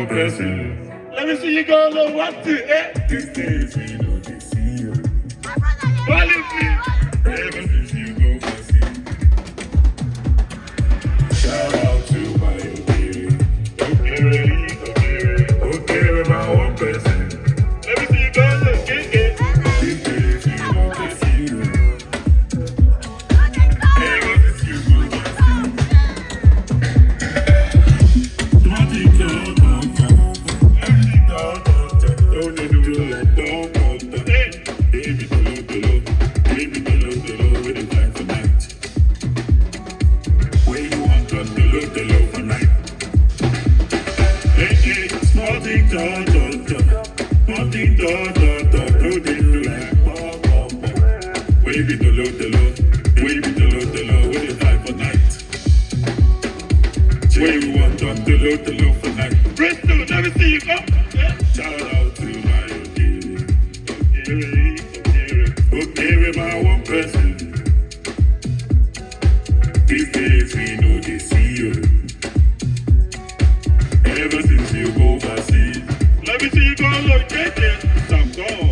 one person. Let me see you go low, 1, 2, These days we know they see you. Follow me. Ever since you go for see. Shout out to my okay. Okay, with my one person. Let me see you go low, These days we know they see you. Ever since you go for see. Don't they do like don't. Baby, with the time for night. Where you want us to look for night. Hey, small thing, small thing, don't they do like pop. Baby, with the time for night. Where you want us to look for night. Bristol, let me see you go. Shout out to my okay, with my one person. These days we know they see you. Ever since you go overseas. Let me see you go low, JJ. Some gone.